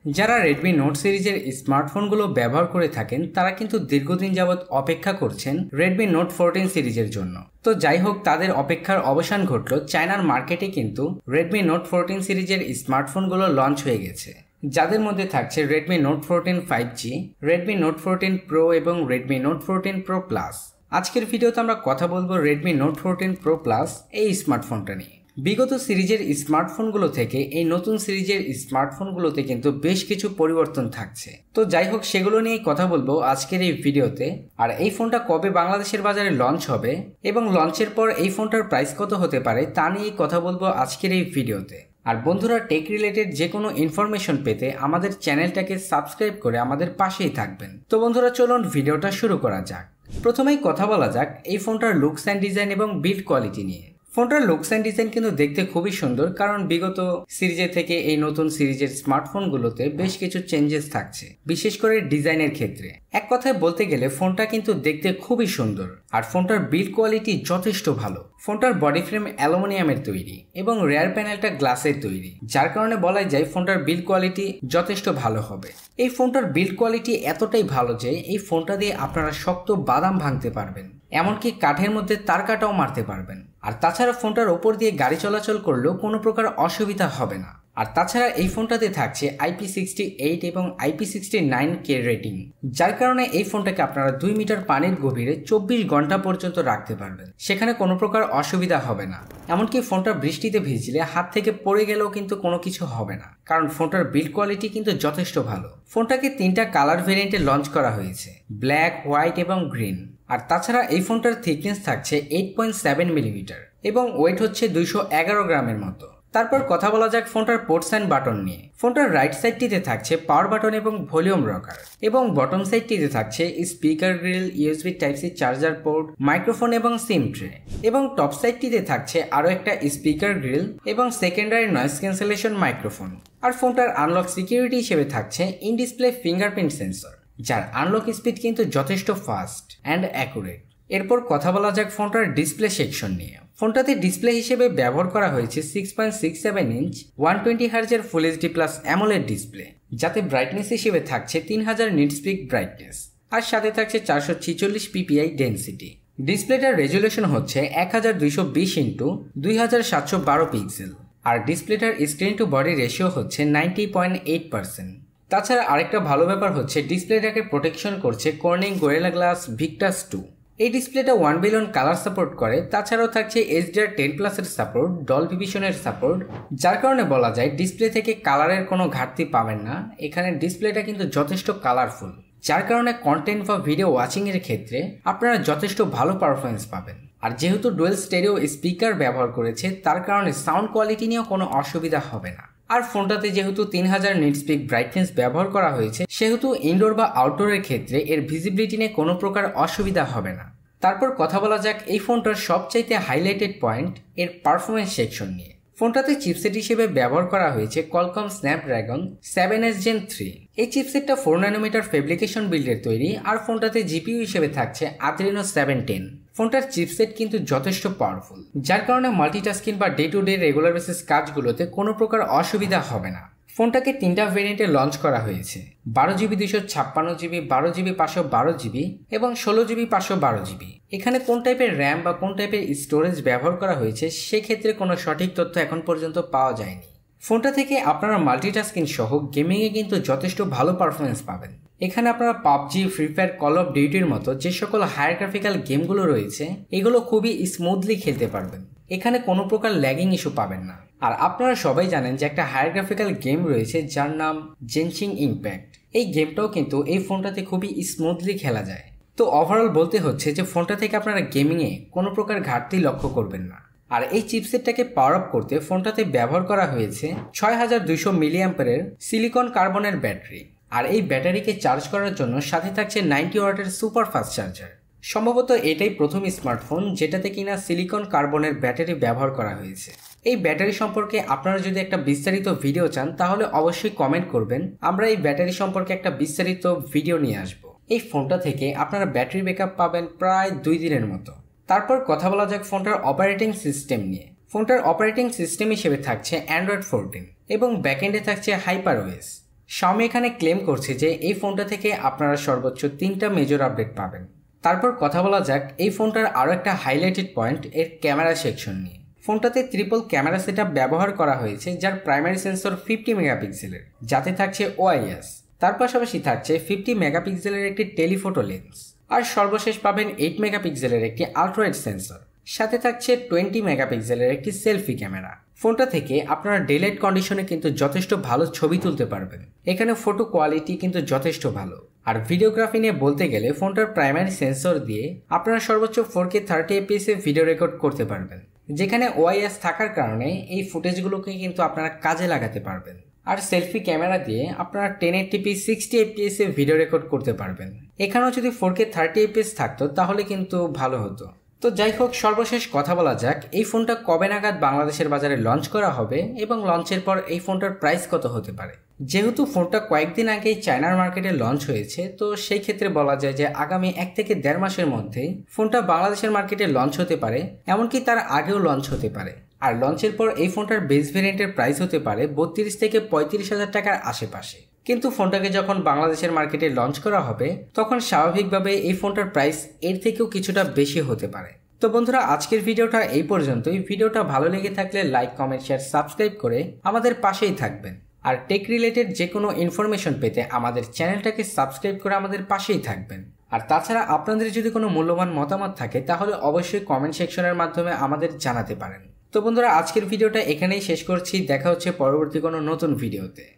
যারা Redmi note সিরিজের স্মার্টফোনগুলো ব্যবহার করে থাকেন তারা কিন্তু দীর্ঘদিন যাবৎ অপেক্ষা করছেন রেডমি নোট 14 সিরিজের জন্য। তো যাই হোক, তাদের অপেক্ষার অবসান ঘটল। চায়নার মার্কেটে কিন্তু রেডমি নোট 14 সিরিজের স্মার্টফোনগুলো লঞ্চ হয়ে গেছে, যাদের মধ্যে থাকছে Redmi note 14 5G, Redmi note 14 pro এবং রেডমি নোট 14 প্রো প্লাস। আজকের ভিডিওতে আমরা কথা বলবো রেডমি নোট 14 প্রো প্লাস এই স্মার্টফোনটা নিয়ে। বিগত সিরিজের স্মার্টফোনগুলো থেকে এই নতুন সিরিজের স্মার্টফোনগুলোতে কিন্তু বেশ কিছু পরিবর্তন থাকছে। তো যাই হোক, সেগুলো নিয়েই কথা বলবো আজকের এই ভিডিওতে। আর এই ফোনটা কবে বাংলাদেশের বাজারে লঞ্চ হবে এবং লঞ্চের পর এই ফোনটার প্রাইস কত হতে পারে তা নিয়েই কথা বলবো আজকের এই ভিডিওতে। আর বন্ধুরা, টেক রিলেটেড যে কোনো ইনফরমেশন পেতে আমাদের চ্যানেলটাকে সাবস্ক্রাইব করে আমাদের পাশেই থাকবেন। তো বন্ধুরা, চলুন ভিডিওটা শুরু করা যাক। প্রথমেই কথা বলা যাক এই ফোনটার লুকস অ্যান্ড ডিজাইন এবং বিল্ড কোয়ালিটি নিয়ে। ফোনটার লুকস অ্যান্ড ডিজাইন কিন্তু দেখতে খুবই সুন্দর, কারণ বিগত সিরিজের থেকে এই নতুন সিরিজের স্মার্টফোনগুলোতে বেশ কিছু চেঞ্জেস থাকছে, বিশেষ করে ডিজাইনের ক্ষেত্রে। এক কথায় বলতে গেলে ফোনটা কিন্তু দেখতে খুবই সুন্দর। আর ফোনটার বিল্ড কোয়ালিটি যথেষ্ট ভালো। ফোনটার বডি ফ্রেম অ্যালুমিনিয়ামের তৈরি এবং রেয়ার প্যানেলটা গ্লাসের তৈরি, যার কারণে বলা যায় ফোনটার বিল্ড কোয়ালিটি যথেষ্ট ভালো হবে। এই ফোনটার বিল্ড কোয়ালিটি এতটাই ভালো যে এই ফোনটা দিয়ে আপনারা শক্ত বাদাম ভাঙতে পারবেন, এমনকি কাঠের মধ্যে তার কাটাও মারতে পারবেন। আর তাছাড়া ফোনটার ওপর দিয়ে গাড়ি চলাচল করলেও কোনো প্রকার অসুবিধা হবে না। আর তাছাড়া এই ফোনটাতে থাকছে IP68 এবং IP69K রেটিং, যার কারণে এই ফোনটাকে আপনারা 2 মিটার পানির গভীরে 24 ঘন্টা পর্যন্ত রাখতে পারবেন, সেখানে কোনো প্রকার অসুবিধা হবে না। এমনকি ফোনটা বৃষ্টিতে ভিজলে হাত থেকে পড়ে গেলেও কিন্তু কোনো কিছু হবে না, কারণ ফোনটার বিল্ড কোয়ালিটি কিন্তু যথেষ্ট ভালো। ফোনটাকে 3টা কালার ভেরিয়েন্টে লঞ্চ করা হয়েছে, ব্ল্যাক, হোয়াইট এবং গ্রিন। আর তাছাড়া এই ফোনটার থিকনেস থাকছে 8.7 মিলিমিটার এবং ওয়েট হচ্ছে 211 গ্রামের মতো। তারপর কথা বলা যাক ফোনটার পোর্টস অ্যান্ড বাটন নিয়ে। ফোনটার রাইট সাইডটিতে থাকছে পাওয়ার বাটন এবং ভলিউম রকার, এবং বটম সাইডটিতে থাকছে speaker grille, USB type C charger port, microphone এবং সিম ট্রে, এবং টপ সাইডটিতে থাকছে আরও একটা স্পিকার গ্রিল এবং সেকেন্ডারি নয়েজ ক্যান্সেলেশন মাইক্রোফোন। আর ফোনটার আনলক সিকিউরিটি হিসেবে থাকছে ইন ডিসপ্লে ফিঙ্গারপ্রিন্ট সেন্সর, যার আনলক স্পিড কিন্তু যথেষ্ট ফাস্ট অ্যান্ড অ্যাকুরেট। এরপর কথা বলা যাক ফোনটার ডিসপ্লে সেকশন নিয়ে। ফোনটাতে ডিসপ্লে হিসেবে ব্যবহার করা হয়েছে 6.67 ইঞ্চ 120 হার্জের full HD plus AMOLED display, যাতে ব্রাইটনেস হিসেবে থাকছে 3000 নিটস পিক ব্রাইটনেস, আর সাথে থাকছে 446 ppi ডেন্সিটি। ডিসপ্লেটার রেজুলেশন হচ্ছে 1220 ইন্টু 2712 পিক্সেল, আর ডিসপ্লেটার স্ক্রিন টু বডি রেশিও হচ্ছে 90.8%। তাছাড়া আরেকটা ভালো ব্যাপার হচ্ছে ডিসপ্লেটাকে প্রোটেকশন করছে কর্নিং গোরিলা গ্লাস ভিক্টাস 2। এই ডিসপ্লেটা 1 বিলিয়ন কালার সাপোর্ট করে। তাছাড়াও থাকছে HDR10+ এর সাপোর্ট, ডলবি ভিশনের সাপোর্ট, যার কারণে বলা যায় ডিসপ্লে থেকে কালারের কোনো ঘাটতি পাবেন না। এখানে ডিসপ্লেটা কিন্তু যথেষ্ট কালারফুল, যার কারণে কন্টেন্ট বা ভিডিও ওয়াচিং এর ক্ষেত্রে আপনারা যথেষ্ট ভালো পারফরমেন্স পাবেন। আর যেহেতু ডুয়েল স্টেরিও স্পিকার ব্যবহার করেছে, তার কারণে সাউন্ড কোয়ালিটি নিয়েও কোনো অসুবিধা হবে না। আর ফোনটাতে যেহেতু 3000 নিটস পিক ব্রাইটনেস ব্যবহার করা হয়েছে, সেহেতু ইনডোর বা আউটডোরের ক্ষেত্রে এর ভিজিবিলিটি নিয়ে কোনো প্রকার অসুবিধা হবে না। তারপর কথা বলা যাক এই ফোনটার সবচাইতে হাইলাইটেড পয়েন্ট এর পারফরমেন্স সেকশন নিয়ে। ফোনটাতে চিপসেট হিসেবে ব্যবহার করা হয়েছে কোয়ালকম স্ন্যাপড্রাগন 7S Gen 3। এই চিপসেটটা 4 ন্যানোমিটার ফেব্রিকেশন বিল্ডের তৈরি। আর ফোনটাতে জিপিইউ হিসেবে থাকছে Adreno 710। ফোনটার চিপসেট কিন্তু যথেষ্ট পাওয়ারফুল, যার কারণে মাল্টিটাস্কিং বা day to day regular basis কাজগুলোতে কোনো প্রকার অসুবিধা হবে না। ফোনটাকে 3টা ভেরিয়েন্টে লঞ্চ করা হয়েছে, 12GB 256GB, 12GB 512GB এবং 16GB 512GB। এখানে কোন টাইপের র্যাম বা কোন টাইপের স্টোরেজ ব্যবহার করা হয়েছে সেক্ষেত্রে কোনো সঠিক তথ্য এখন পর্যন্ত পাওয়া যায়নি। ফোনটা থেকে আপনারা মাল্টিটাস্কিং সহ গেমিংয়ে কিন্তু যথেষ্ট ভালো পারফরমেন্স পাবেন। এখানে আপনারা PUBG, Free Fire, Call of ডিউটির মতো যে সকল হায়ার গ্রাফিক্যাল গেমগুলো রয়েছে এগুলো খুবই স্মুথলি খেলতে পারবেন। এখানে কোনো প্রকার ল্যাগিং ইস্যু পাবেন না। আর আপনারা সবাই জানেন যে একটা হায়ার গ্রাফিক্যাল গেম রয়েছে যার নাম জেনশিং ইম্প্যাক্ট। এই গেমটাও কিন্তু এই ফোনটাতে খুবই স্মুথলি খেলা যায়। তো ওভারঅল বলতে হচ্ছে যে ফোনটা থেকে আপনারা গেমিংয়ে কোনো প্রকার ঘাটতি লক্ষ্য করবেন না। আর এই চিপসেটটাকে পাওয়ার আপ করতে ফোনটাতে ব্যবহার করা হয়েছে 6200 মিলিঅ্যাম্পিয়ারের সিলিকন কার্বনের ব্যাটারি। আর এই ব্যাটারিকে চার্জ করার জন্য সাথে থাকছে 90 ওয়াটের সুপার ফাস্ট চার্জার। সম্ভবত এটাই প্রথম স্মার্টফোন যেটাতে কিনা সিলিকন কার্বনের ব্যাটারি ব্যবহার করা হয়েছে। এই ব্যাটারি সম্পর্কে আপনারা যদি একটা বিস্তারিত ভিডিও চান তাহলে অবশ্যই কমেন্ট করবেন, আমরা এই ব্যাটারি সম্পর্কে একটা বিস্তারিত ভিডিও নিয়ে আসব। এই ফোনটা থেকে আপনারা ব্যাটারি ব্যাকআপ পাবেন প্রায় 2 দিনের মতো। তারপর কথা বলা যাক ফোনটার অপারেটিং সিস্টেম নিয়ে। ফোনটার অপারেটিং সিস্টেম হিসেবে থাকছে অ্যান্ড্রয়েড 14 এবং ব্যাকএন্ডে থাকছে HyperOS। Xiaomi এখানে ক্লেম করছে যে এই ফোনটা থেকে আপনারা সর্বোচ্চ 3টা মেজর আপডেট পাবেন। তারপর কথা বলা যাক এই ফোনটার আরও একটা হাইলাইটেড পয়েন্ট এর ক্যামেরা সেকশন নিয়ে। ফোনটাতে ট্রিপল ক্যামেরা সেটআপ ব্যবহার করা হয়েছে, যার প্রাইমারি সেন্সর 50 মেগাপিক্সেলের, যাতে থাকছে OIS। তার পাশাপাশি থাকছে 50 মেগাপিক্সেলের একটি টেলিফোটো লেন্স, আর সর্বশেষ পাবেন 8 মেগাপিক্সেলের একটি আল্ট্রাওয়াইড সেন্সর, সাথে থাকছে 20 মেগাপিক্সেলের একটি সেলফি ক্যামেরা। ফোনটা থেকে আপনারা ডে লাইট কন্ডিশনে কিন্তু যথেষ্ট ভালো ছবি তুলতে পারবেন। এখানে ফটো কোয়ালিটি কিন্তু যথেষ্ট ভালো। আর ভিডিওগ্রাফি নিয়ে বলতে গেলে ফোনটার প্রাইমারি সেন্সর দিয়ে আপনারা সর্বোচ্চ 4K 30fps এ ভিডিও রেকর্ড করতে পারবেন, যেখানে OIS থাকার কারণে এই ফুটেজগুলোকে কিন্তু আপনারা কাজে লাগাতে পারবেন। আর সেলফি ক্যামেরা দিয়ে আপনারা 1080p 60fps এ ভিডিও রেকর্ড করতে পারবেন। এখানেও যদি 4K 30fps থাকতো তাহলে কিন্তু ভালো হতো। তো যাই হোক, সর্বশেষ কথা বলা যাক এই ফোনটা কবে নাগাদ বাংলাদেশের বাজারে লঞ্চ করা হবে এবং লঞ্চের পর এই ফোনটার প্রাইস কত হতে পারে। যেহেতু ফোনটা কয়েকদিন আগেই চায়নার মার্কেটে লঞ্চ হয়েছে, তো সেই ক্ষেত্রে বলা যায় যে আগামী 1 থেকে 1.5 মাসের মধ্যেই ফোনটা বাংলাদেশের মার্কেটে লঞ্চ হতে পারে, এমনকি তার আগেও লঞ্চ হতে পারে। আর লঞ্চের পর এই ফোনটার বেস ভেরিয়েন্টের প্রাইস হতে পারে 32 থেকে 35 হাজার টাকার আশেপাশে। কিন্তু ফোনটাকে যখন বাংলাদেশের মার্কেটে লঞ্চ করা হবে তখন স্বাভাবিকভাবে এই ফোনটার প্রাইস এর থেকেও কিছুটা বেশি হতে পারে। তো বন্ধুরা, আজকের ভিডিওটা এই পর্যন্তই। ভিডিওটা ভালো লেগে থাকলে লাইক, কমেন্ট, শেয়ার, সাবস্ক্রাইব করে আমাদের পাশেই থাকবেন। আর টেক রিলেটেড যে কোনো ইনফরমেশন পেতে আমাদের চ্যানেলটাকে সাবস্ক্রাইব করে আমাদের পাশেই থাকবেন। আর তাছাড়া আপনাদের যদি কোনো মূল্যবান মতামত থাকে তাহলে অবশ্যই কমেন্ট সেকশনের মাধ্যমে আমাদের জানাতে পারেন। তো বন্ধুরা, আজকের ভিডিওটা এখানেই শেষ করছি। দেখা হচ্ছে পরবর্তী কোনো নতুন ভিডিওতে।